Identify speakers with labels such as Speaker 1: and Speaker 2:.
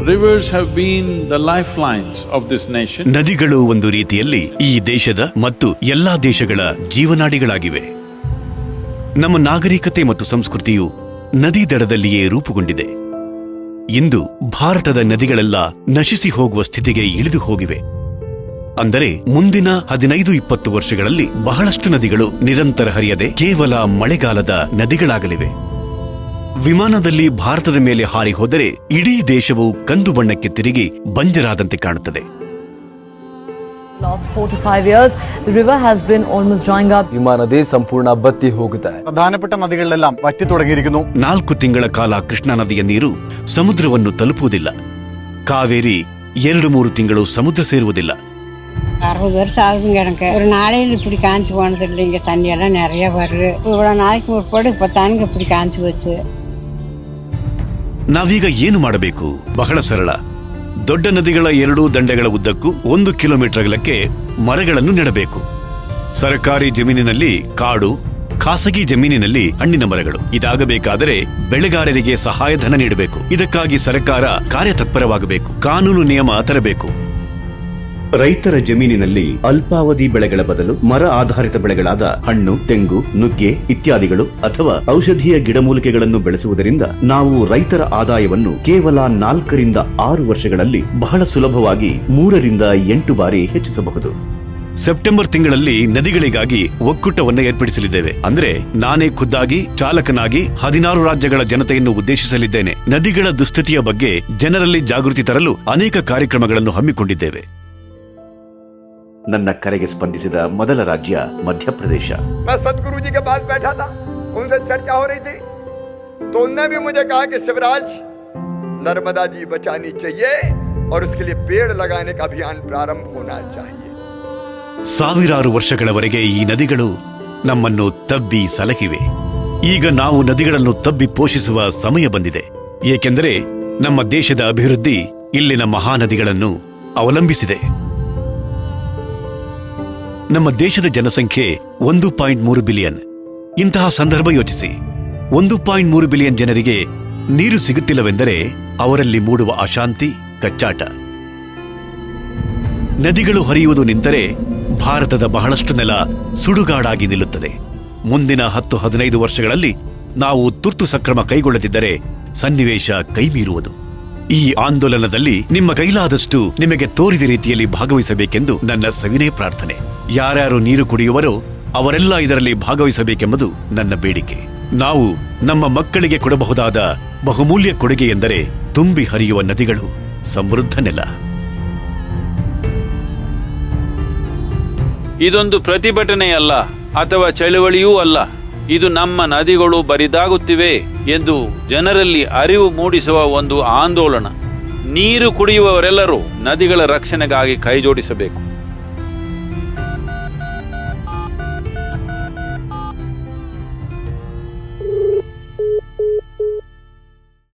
Speaker 1: Rivers have been the lifelines of this nation.
Speaker 2: ನದಿಗಳು ಒಂದು ರೀತಿಯಲ್ಲಿ ಈ ದೇಶದ ಮತ್ತು ಎಲ್ಲಾ ದೇಶಗಳ ಜೀವನಾಡಿಗಳಾಗಿವೆ. ನಮ್ಮ ನಾಗರಿಕತೆ ಮತ್ತು ಸಂಸ್ಕೃತಿಯು ನದಿ ದಡದಲ್ಲಿಯೇ ರೂಪುಗೊಂಡಿದೆ. ಇಂದು ಭಾರತದ ನದಿಗಳೆಲ್ಲ ನಶಿಸಿ ಹೋಗುವ ಸ್ಥಿತಿಗೆ ಇಳಿದು ಹೋಗಿವೆ. ಅಂದರೆ ಮುಂದಿನ 15-20 ವರ್ಷಗಳಲ್ಲಿ ಬಹಳಷ್ಟು ನದಿಗಳು ನಿರಂತರ ಹರಿಯದೆ ಕೇವಲ ಮಳೆಗಾಲದ ನದಿಗಳಾಗಲಿವೆ. ವಿಮಾನದಲ್ಲಿ ಭಾರತದ ಮೇಲೆ ಹಾರಿ ಹೋದರೆ ಇಡೀ ದೇಶವು ಕಂದು ಬಣ್ಣಕ್ಕೆ ತಿರುಗಿ ಬಂಜರಾದಂತೆ ಕಾಣುತ್ತದೆ.
Speaker 3: Last 4 to 5 years, the river has been almost drying up.
Speaker 4: Bima ನದಿ ಸಂಪೂರ್ಣ ಬತ್ತಿ ಹೋಗಿದೆ.
Speaker 5: ಪ್ರಧಾನപ്പെട്ട ನದಿಗಳೆಲ್ಲ ವറ്റി ತೊಡಗಿയിരിക്കുന്നു.
Speaker 2: 4 ತಿಂಗಳ ಕಾಲ ಕೃಷ್ಣಾ ನದಿಯ ನೀರು ಸಮುದ್ರವನ್ನು ತಲುಪುವುದಿಲ್ಲ. ಕಾವೇರಿ 2-3 ತಿಂಗಳು ಸಮುದ್ರ ಸೇರುವುದಿಲ್ಲ.
Speaker 6: 60 வருஷம் ஆகுதுங்க எனக்கு. ஒரு நாளையில் இப்படி காஞ்சி போனது இல்லைங்க. தண்ணியெல்லாம் நிறைய வருது. இவ்வளோ நாளைக்கு முற்படு இப்போ தானுங்க இப்படி காஞ்சி வச்சு.
Speaker 2: ನಾವೀಗ ಏನು ಮಾಡಬೇಕು? ಬಹಳ ಸರಳ. ದೊಡ್ಡ ನದಿಗಳ 2 ದಂಡೆಗಳ ಉದ್ದಕ್ಕೂ 1 ಕಿಲೋಮೀಟರ್ ಅಗಲಕ್ಕೆ ಮರಗಳನ್ನು ನೆಡಬೇಕು. ಸರ್ಕಾರಿ ಜಮೀನಿನಲ್ಲಿ ಕಾಡು, ಖಾಸಗಿ ಜಮೀನಿನಲ್ಲಿ ಹಣ್ಣಿನ ಮರಗಳು. ಇದಾಗಬೇಕಾದರೆ ಬೆಳೆಗಾರರಿಗೆ ಸಹಾಯಧನ ನೀಡಬೇಕು. ಇದಕ್ಕಾಗಿ ಸರ್ಕಾರ ಕಾರ್ಯತತ್ಪರವಾಗಬೇಕು. ಕಾನೂನು ನಿಯಮ ತರಬೇಕು.
Speaker 7: ರೈತರ ಜಮೀನಿನಲ್ಲಿ ಅಲ್ಪಾವಧಿ ಬೆಳೆಗಳ ಬದಲು ಮರ ಆಧಾರಿತ ಬೆಳೆಗಳಾದ ಹಣ್ಣು, ತೆಂಗು, ನುಗ್ಗೆ ಇತ್ಯಾದಿಗಳು ಅಥವಾ ಔಷಧೀಯ ಗಿಡಮೂಲಿಕೆಗಳನ್ನು ಬೆಳೆಸುವುದರಿಂದ ನಾವು ರೈತರ ಆದಾಯವನ್ನು ಕೇವಲ 4-6 ವರ್ಷಗಳಲ್ಲಿ ಬಹಳ ಸುಲಭವಾಗಿ 3-8 ಬಾರಿ ಹೆಚ್ಚಿಸಬಹುದು.
Speaker 2: ಸೆಪ್ಟೆಂಬರ್ ತಿಂಗಳಲ್ಲಿ ನದಿಗಳಿಗಾಗಿ ಒಕ್ಕೂಟವನ್ನು ಏರ್ಪಡಿಸಲಿದ್ದೇವೆ. ಅಂದ್ರೆ ನಾನೇ ಖುದ್ದಾಗಿ ಚಾಲಕನಾಗಿ 16 ರಾಜ್ಯಗಳ ಜನತೆಯನ್ನು ಉದ್ದೇಶಿಸಲಿದ್ದೇನೆ. ನದಿಗಳ ದುಸ್ಥಿತಿಯ ಬಗ್ಗೆ ಜನರಲ್ಲಿ ಜಾಗೃತಿ ತರಲು ಅನೇಕ ಕಾರ್ಯಕ್ರಮಗಳನ್ನು ಹಮ್ಮಿಕೊಂಡಿದ್ದೇವೆ.
Speaker 7: ನನ್ನ ಕರೆಗೆ ಸ್ಪಂದಿಸಿದ ಮೊದಲ ರಾಜ್ಯ ಮಧ್ಯಪ್ರದೇಶ.
Speaker 8: मैं सतगुरु जी के पास बैठा था, उनसे चर्चा हो रही थी, तो उनने भी मुझे कहा कि शिवराज, नर्मदा जी बचानी चाहिए और उसके लिए पेड़ लगाने का अभियान प्रारंभ होना चाहिए.
Speaker 2: ಸಾವಿರಾರು ವರ್ಷಗಳವರೆಗೆ ಈ ನದಿಗಳು ನಮ್ಮನ್ನು ತಬ್ಬಿ ಸಲಹಿವೆ. ಈಗ ನಾವು ನದಿಗಳನ್ನು ತಬ್ಬಿ ಪೋಷಿಸುವ ಸಮಯ ಬಂದಿದೆ. ಏಕೆಂದರೆ ನಮ್ಮ ದೇಶದ ಅಭಿವೃದ್ಧಿ ಇಲ್ಲಿನ ಮಹಾನದಿಗಳನ್ನು ಅವಲಂಬಿಸಿದೆ. ನಮ್ಮ ದೇಶದ ಜನಸಂಖ್ಯೆ 1.3 ಬಿಲಿಯನ್. ಇಂತಹ ಸಂದರ್ಭ ಯೋಚಿಸಿ. 1.3 ಬಿಲಿಯನ್ ಜನರಿಗೆ ನೀರು ಸಿಗುತ್ತಿಲ್ಲವೆಂದರೆ ಅವರಲ್ಲಿ ಮೂಡುವ ಅಶಾಂತಿ, ಕಚ್ಚಾಟ. ನದಿಗಳು ಹರಿಯುವುದು ನಿಂತರೆ ಭಾರತದ ಬಹಳಷ್ಟು ನೆಲ ಸುಡುಗಾಡಾಗಿ ನಿಲ್ಲುತ್ತದೆ. ಮುಂದಿನ 10-15 ವರ್ಷಗಳಲ್ಲಿ ನಾವು ತುರ್ತು ಸಕ್ರಮ ಕೈಗೊಳ್ಳದಿದ್ದರೆ ಸನ್ನಿವೇಶ ಕೈಮೀರುವುದು. ಈ ಆಂದೋಲನದಲ್ಲಿ ನಿಮ್ಮ ಕೈಲಾದಷ್ಟು ನಿಮಗೆ ತೋರಿದ ರೀತಿಯಲ್ಲಿ ಭಾಗವಹಿಸಬೇಕೆಂದು ನನ್ನ ಸವಿನಯ ಪ್ರಾರ್ಥನೆ. ಯಾರ್ಯಾರು ನೀರು ಕುಡಿಯುವರೋ ಅವರೆಲ್ಲ ಇದರಲ್ಲಿ ಭಾಗವಹಿಸಬೇಕೆಂಬುದು ನನ್ನ ಬೇಡಿಕೆ. ನಾವು ನಮ್ಮ ಮಕ್ಕಳಿಗೆ ಕೊಡಬಹುದಾದ ಬಹುಮೂಲ್ಯ ಕೊಡುಗೆ ಎಂದರೆ ತುಂಬಿ ಹರಿಯುವ ನದಿಗಳು, ಸಮೃದ್ಧ ನೆಲ.
Speaker 1: ಇದೊಂದು ಪ್ರತಿಭಟನೆಯಲ್ಲ ಅಥವಾ ಚಳವಳಿಯೂ ಅಲ್ಲ. ಇದು ನಮ್ಮ ನದಿಗಳು ಬರಿದಾಗುತ್ತಿವೆ ಎಂದು ಜನರಲ್ಲಿ ಅರಿವು ಮೂಡಿಸುವ ಒಂದು ಆಂದೋಲನ. ನೀರು ಕುಡಿಯುವವರೆಲ್ಲರೂ ನದಿಗಳ ರಕ್ಷಣೆಗಾಗಿ ಕೈಜೋಡಿಸಬೇಕು.